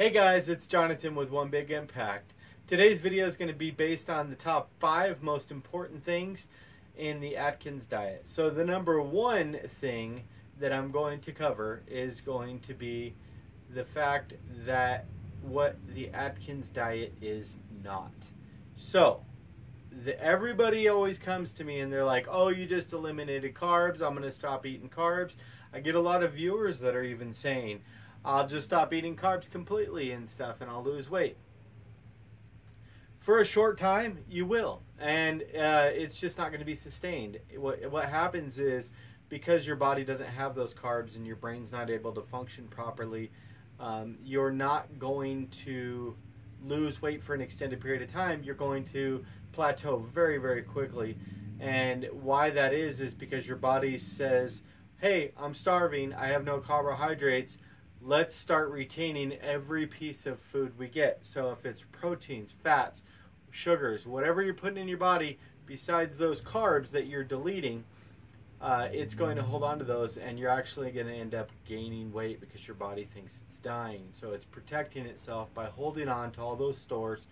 Hey guys, it's Jonathan with One Big Impact. Today's video is going to be based on the top 5 most important things in the Atkins diet. So the number one thing that I'm going to cover is going to be the fact that what the Atkins diet is not. So everybody always comes to me and they're like, oh, you just eliminated carbs, I'm going to stop eating carbs. I get a lot of viewers that are even saying, I'll just stop eating carbs completely and stuff and I'll lose weight. For a short time, you will. And it's just not going to be sustained. What happens is, because your body doesn't have those carbs and your brain's not able to function properly, you're not going to lose weight for an extended period of time. You're going to plateau very, very quickly. And why that is because your body says, hey, I'm starving, I have no carbohydrates, let's start retaining every piece of food we get. So if it's proteins, fats, sugars, whatever you're putting in your body besides those carbs that you're deleting, it's going to hold on to those, and you're actually going to end up gaining weight because your body thinks it's dying. So it's protecting itself by holding on to all those stores.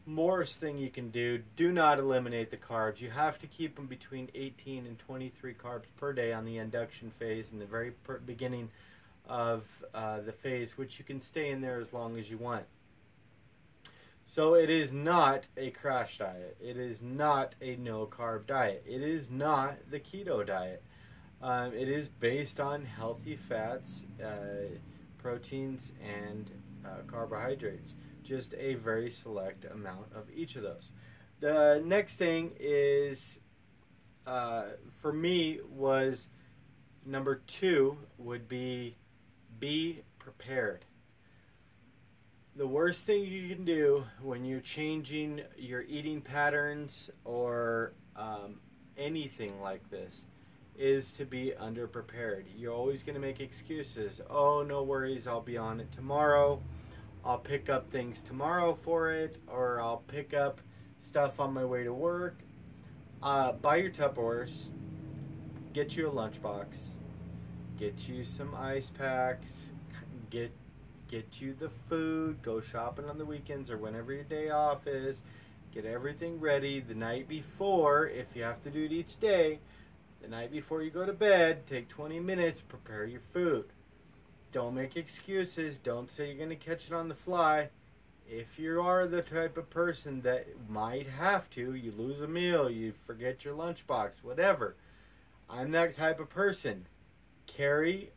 Worst thing you can do not eliminate the carbs. You have to keep them between 18 and 23 carbs per day on the induction phase in the very beginning of the phase, which you can stay in there as long as you want. So it is not a crash diet. It is not a no-carb diet. It is not the keto diet. It is based on healthy fats, proteins, and carbohydrates. Just a very select amount of each of those. The next thing is, for me, was number 2 would be prepared. The worst thing you can do when you're changing your eating patterns or anything like this is to be underprepared. You're always going to make excuses. Oh, no worries, I'll be on it tomorrow. I'll pick up things tomorrow for it, or I'll pick up stuff on my way to work. Buy your Tupperwares, get you a lunchbox, get you some ice packs, get you the food, go shopping on the weekends or whenever your day off is, get everything ready the night before. If you have to do it each day, the night before you go to bed, take 20 minutes, prepare your food. Don't make excuses. Don't say you're going to catch it on the fly. If you are the type of person that might have to, you lose a meal, you forget your lunchbox, whatever. I'm that type of person. Carry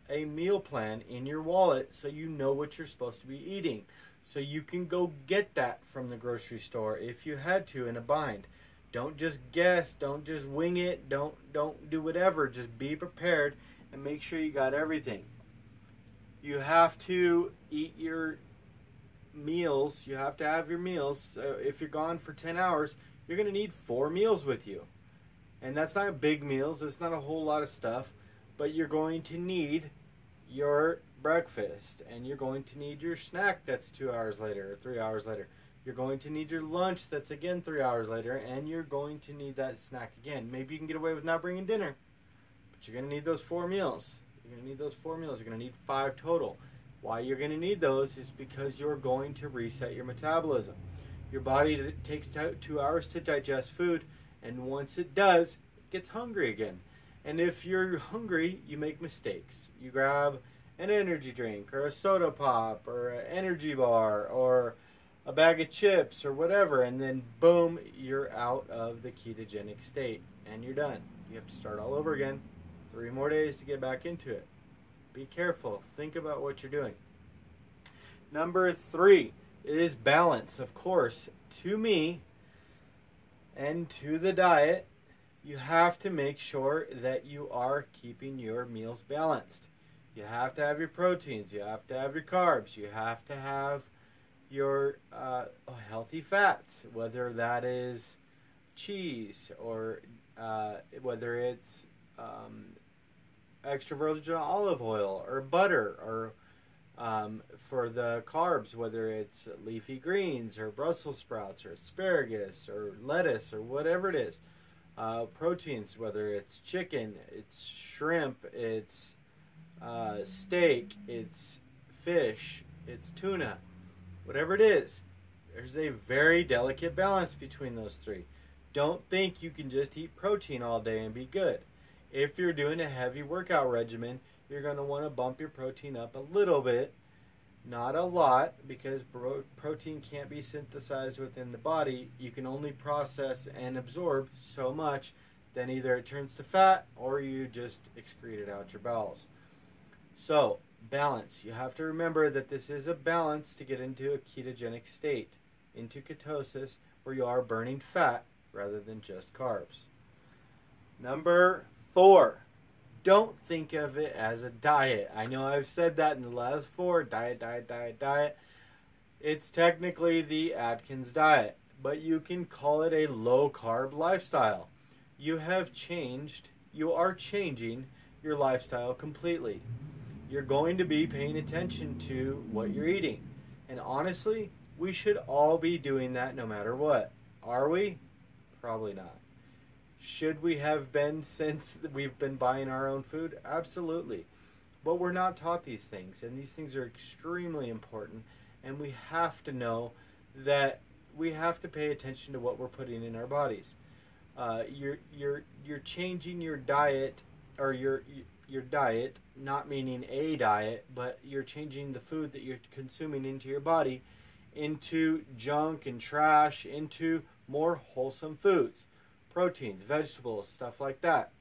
a meal plan in your wallet so you know what you're supposed to be eating. So you can go get that from the grocery store if you had to in a bind. Don't just guess. Don't just wing it. Don't do whatever. Just be prepared and make sure you got everything. You have to eat your meals. You have to have your meals. If you're gone for 10 hours, you're going to need 4 meals with you. And that's not big meals. It's not a whole lot of stuff. But you're going to need your breakfast. And you're going to need your snack that's 2 hours later or 3 hours later. You're going to need your lunch that's again 3 hours later. And you're going to need that snack again. Maybe you can get away with not bringing dinner. But you're going to need those 4 meals. You're going to need those 4 meals. You're going to need 5 total. Why you're going to need those is because you're going to reset your metabolism. Your body takes 2 hours to digest food, and once it does, it gets hungry again. And if you're hungry, you make mistakes. You grab an energy drink or a soda pop or an energy bar or a bag of chips or whatever, and then boom, you're out of the ketogenic state and you're done. You have to start all over again. 3 more days to get back into it. Be careful. Think about what you're doing. Number 3 is balance. Of course, to me and to the diet, you have to make sure that you are keeping your meals balanced. You have to have your proteins. You have to have your carbs. You have to have your healthy fats, whether that is cheese or whether it's extra virgin olive oil or butter, or for the carbs, whether it's leafy greens or Brussels sprouts or asparagus or lettuce or whatever it is. Proteins, whether it's chicken, it's shrimp, it's steak, it's fish, it's tuna, whatever it is. There's a very delicate balance between those three. Don't think you can just eat protein all day and be good. If you're doing a heavy workout regimen, you're going to want to bump your protein up a little bit, not a lot, because protein can't be synthesized within the body. You can only process and absorb so much, then either it turns to fat or you just excrete it out your bowels. So, balance. You have to remember that this is a balance to get into a ketogenic state, into ketosis, where you are burning fat rather than just carbs. Number 4, don't think of it as a diet. I know I've said that in the last 4, diet, diet, diet, diet. It's technically the Atkins diet, but you can call it a low-carb lifestyle. You are changing your lifestyle completely. You're going to be paying attention to what you're eating. And honestly, we should all be doing that no matter what. Are we? Probably not. Should we have been since we've been buying our own food? Absolutely. But we're not taught these things, and these things are extremely important, and we have to know that we have to pay attention to what we're putting in our bodies. You're changing your diet, or your diet, not meaning a diet, but you're changing the food that you're consuming into your body into junk and trash, into more wholesome foods, proteins, vegetables, stuff like that.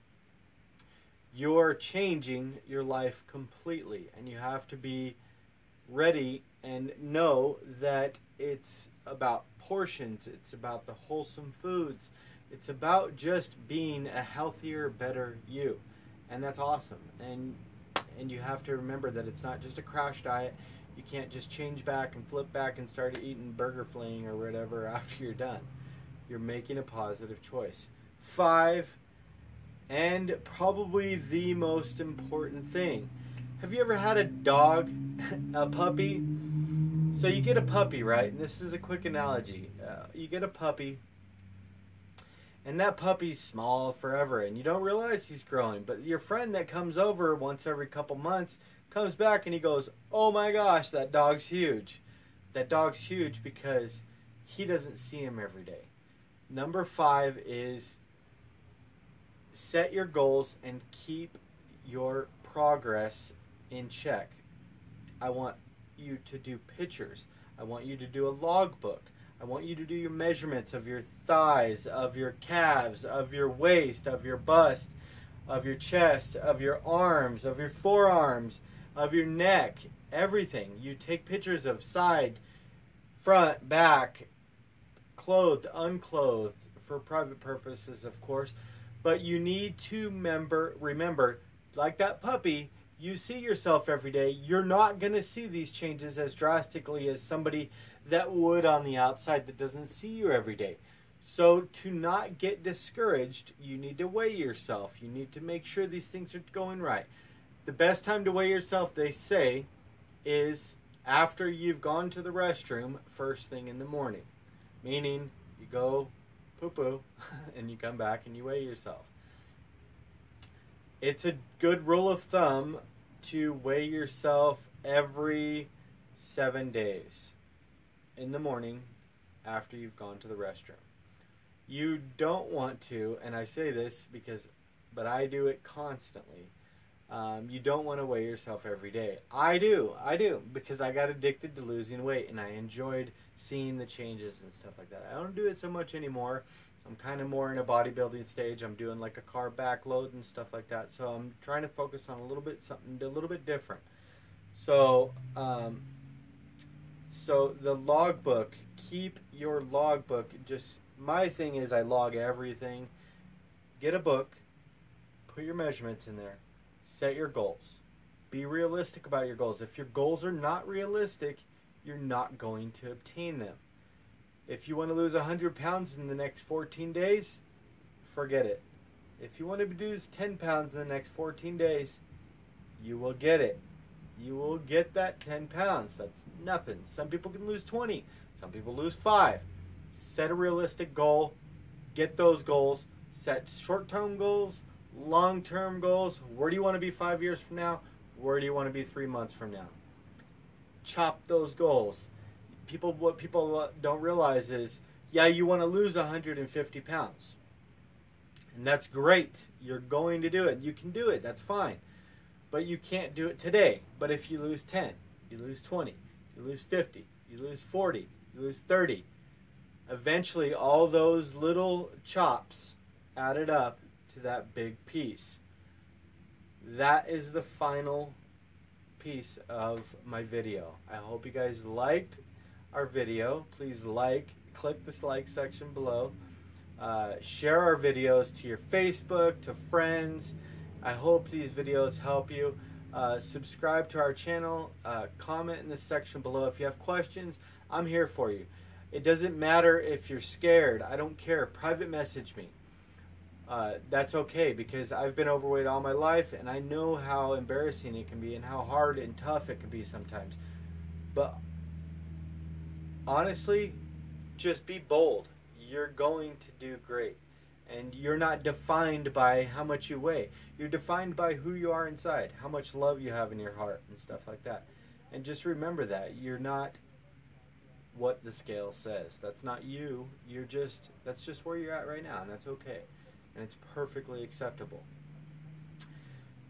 You're changing your life completely, and you have to be ready and know that it's about portions, it's about the wholesome foods, it's about just being a healthier, better you. And that's awesome. And you have to remember that it's not just a crash diet. You can't just change back and flip back and start eating burger fling or whatever after you're done. You're making a positive choice. 5, and probably the most important thing. Have you ever had a dog, a puppy? So you get a puppy, right? And this is a quick analogy. You get a puppy, and that puppy's small forever, and you don't realize he's growing. But your friend that comes over once every couple months comes back and he goes, "Oh my gosh, that dog's huge." That dog's huge because he doesn't see him every day. Number 5 is set your goals and keep your progress in check. I want you to do pictures. I want you to do a logbook. I want you to do your measurements of your thighs, of your calves, of your waist, of your bust, of your chest, of your arms, of your forearms, of your neck, everything. You take pictures of side, front, back, clothed, unclothed, for private purposes, of course. But you need to remember, like that puppy, you see yourself every day. You're not going to see these changes as drastically as somebody that would on the outside that doesn't see you every day. So to not get discouraged, you need to weigh yourself. You need to make sure these things are going right. The best time to weigh yourself, they say, is after you've gone to the restroom first thing in the morning. Meaning, you go poo-poo and you come back and you weigh yourself. It's a good rule of thumb to weigh yourself every 7 days in the morning after you've gone to the restroom. You don't want to, and I say this but I do it constantly. You don't want to weigh yourself every day. I do, because I got addicted to losing weight, and I enjoyed seeing the changes and stuff like that. I don't do it so much anymore. I'm kind of more in a bodybuilding stage. I'm doing like a carb backload and stuff like that. So I'm trying to focus on something a little bit different. So, so the logbook, keep your logbook. Just my thing is I log everything. Get a book, put your measurements in there, set your goals. Be realistic about your goals. If your goals are not realistic, you're not going to obtain them. If you want to lose 100 pounds in the next 14 days, forget it. If you want to lose 10 pounds in the next 14 days, you will get it. You will get that 10 pounds. That's nothing. Some people can lose 20. Some people lose 5. Set a realistic goal. Get those goals. Set short-term goals, long-term goals. Where do you want to be 5 years from now? Where do you want to be 3 months from now? chop those goals. What people don't realize is, yeah, you want to lose 150 pounds. And that's great. You're going to do it. You can do it. That's fine. But you can't do it today. But if you lose 10, you lose 20, you lose 50, you lose 40, you lose 30, eventually all those little chops added up to that big piece. That is the final piece of my video. I hope you guys liked our video. Please click this like section below. Share our videos to your Facebook, to friends. I hope these videos help you. Subscribe to our channel. Comment in the section below. If you have questions, I'm here for you. It doesn't matter if you're scared. I don't care. Private message me. That's okay, because I've been overweight all my life, and I know how embarrassing it can be and how hard and tough it can be sometimes. But honestly, just be bold. You're going to do great. And you're not defined by how much you weigh. You're defined by who you are inside, how much love you have in your heart and stuff like that. And just remember that. You're not what the scale says. That's not you. That's just where you're at right now, and that's okay. And it's perfectly acceptable.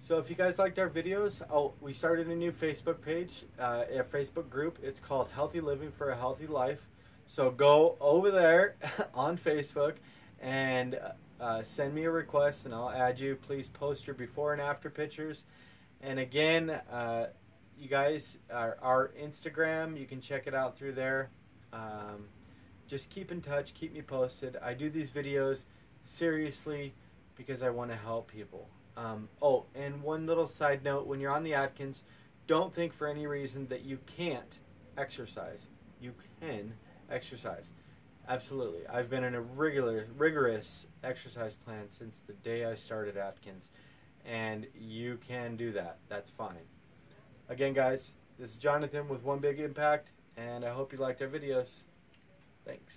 So if you guys liked our videos, we started a new Facebook page, a Facebook group. It's called Healthy Living for a Healthy Life. So go over there on Facebook and send me a request, and I'll add you. Please post your before and after pictures. And again, you guys, our Instagram, you can check it out through there. Just keep in touch, keep me posted. I do these videos seriously because I want to help people. And one little side note, when you're on the Atkins, don't think for any reason that you can't exercise. You can exercise. Absolutely. I've been in a rigorous exercise plan since the day I started Atkins, and you can do that. That's fine. Again, guys, this is Jonathan with One Big Impact, and I hope you liked our videos. Thanks.